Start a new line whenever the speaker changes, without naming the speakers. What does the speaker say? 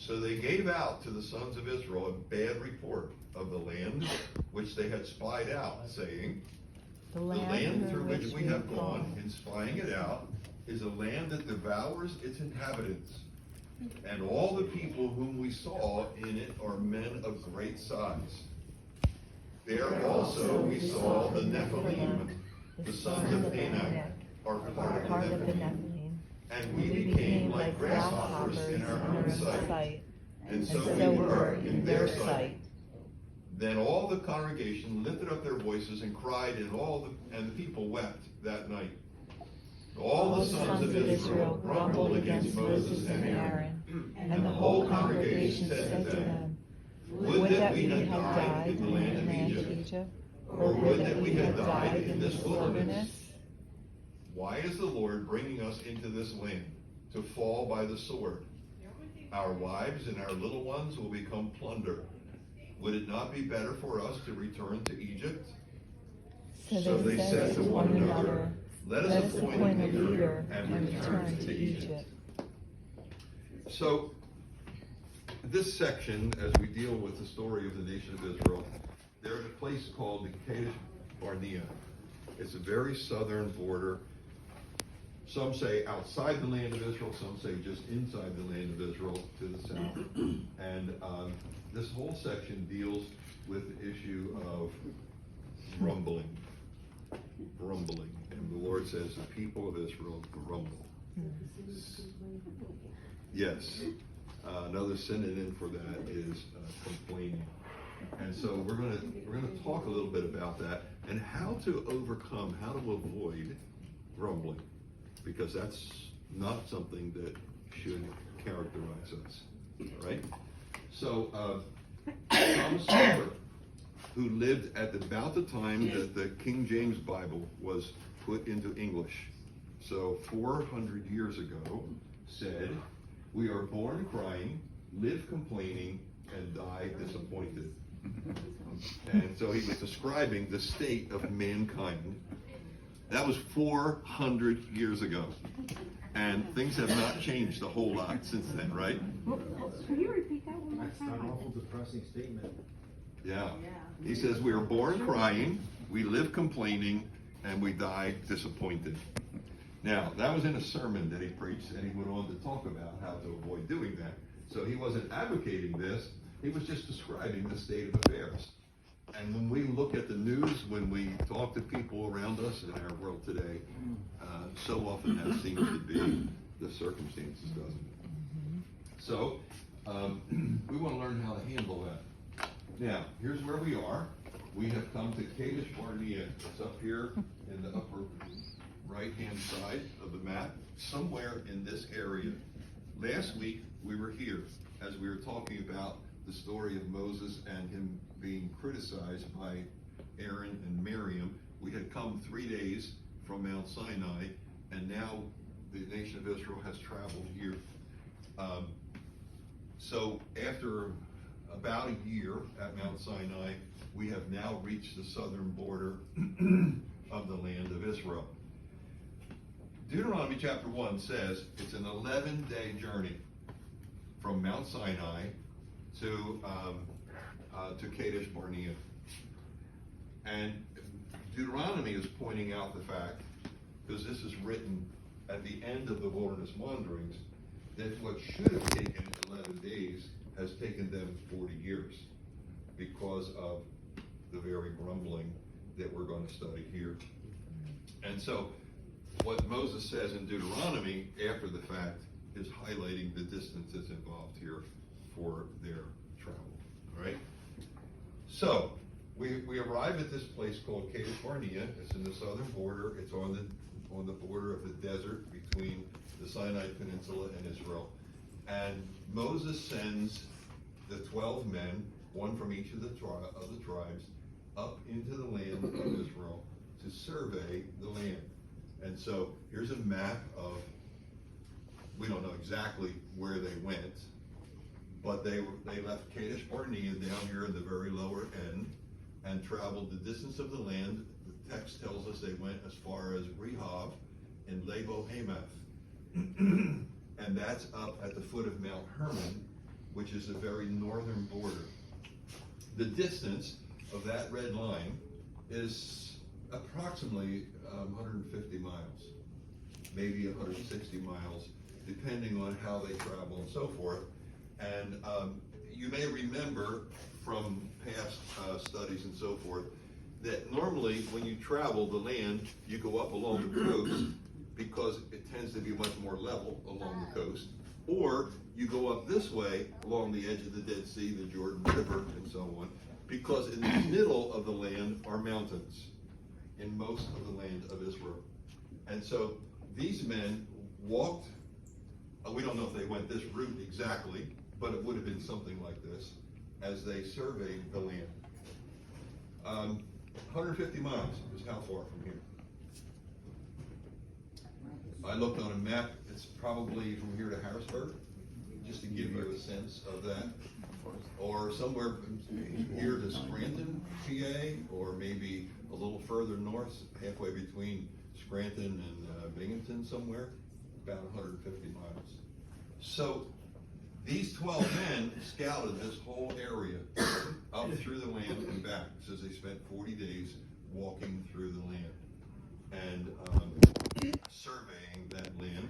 So they gave out to the sons of Israel a bad report of the land which they had spied out, saying, the land through which we have gone in spying it out is a land that devours its inhabitants. And all the people whom we saw in it are men of great size. There also we saw the Nephilim, the sons of Anak, are part of the Nephilim. And we became like grasshoppers in our own sight, and so we were in their sight. Then all the congregation lifted up their voices and cried, and the people wept that night. All the sons of Israel grumbled against Moses and Aaron, and the whole congregation said to them, would that we had died in the land of Egypt, or would that we had died in this wilderness? Why is the Lord bringing us into this land to fall by the sword? Our wives and our little ones will become plunder. Would it not be better for us to return to Egypt? So they said to one another, let us appoint a leader and return to Egypt. So this section, as we deal with the story of the nation of Israel, there's a place called the Kadesh Barnea. It's a very southern border. Some say outside the land of Israel, some say just inside the land of Israel to the south. And this whole section deals with the issue of grumbling. And the Lord says the people of Israel grumble. Yes. Another synonym for that is complaining. And so we're going to talk a little bit about that and how to overcome, how to avoid grumbling, because that's not something that should characterize us. All right? So Thomas More, who lived at about the time that the King James Bible was put into English, so 400 years ago, said, we are born crying, live complaining, and die disappointed. And so he was describing the state of mankind. That was 400 years ago. And things have not changed a whole lot since then, right?
Can you repeat that one more
That's
time?
an awful depressing statement.
Yeah. He says we are born crying, we live complaining, and we die disappointed. Now, that was in a sermon that he preached, and he went on to talk about how to avoid doing that. So he wasn't advocating this, he was just describing the state of affairs. And when we look at the news, when we talk to people around us in our world today, so often that seems to be the circumstances, doesn't it? So, we want to learn how to handle that. Now, here's where we are. We have come to Kadesh Barnea. It's up here in the upper right-hand side of the map, somewhere in this area. Last week, we were here as we were talking about the story of Moses and him being criticized by Aaron and Miriam. We had come 3 days from Mount Sinai, and now the nation of Israel has traveled here. So after about a year at Mount Sinai, we have now reached the southern border of the land of Israel. Deuteronomy chapter 1 says it's an 11-day journey from Mount Sinai to Kadesh Barnea. And Deuteronomy is pointing out the fact, because this is written at the end of the wilderness wanderings, that what should have taken 11 days has taken them 40 years because of the very grumbling that we're going to study here. And so what Moses says in Deuteronomy after the fact is highlighting the distances involved here for their travel. All right? So we arrive at this place called Kadesh Barnea. It's in the southern border. It's on the border of the desert between the Sinai Peninsula and Israel. And Moses sends the 12 men, one from each of the tribes, up into the land of Israel to survey the land. And so here's a map of, we don't know exactly where they went, but they left Kadesh Barnea down here in the very lower end and traveled the distance of the land. The text tells us they went as far as Rehob and Labo Hamath. And that's up at the foot of Mount Hermon, which is the very northern border. The distance of that red line is approximately 150 miles, maybe 160 miles, depending on how they travel and so forth. And you may remember from past studies and so forth that normally when you travel the land, you go up along the coast because it tends to be much more level along the coast, or you go up this way along the edge of the Dead Sea, the Jordan River, and so on, because in the middle of the land are mountains in most of the land of Israel. And so these men walked, we don't know if they went this route exactly, but it would have been something like this as they surveyed the land. 150 miles is how far from here. I looked on a map, it's probably from here to Harrisburg, just to give you a sense of that. Or somewhere from here to Scranton, PA, or maybe a little further north, halfway between Scranton and Binghamton somewhere, about 150 miles. So these 12 men scouted this whole area up through the land and back. It says they spent 40 days walking through the land and surveying that land.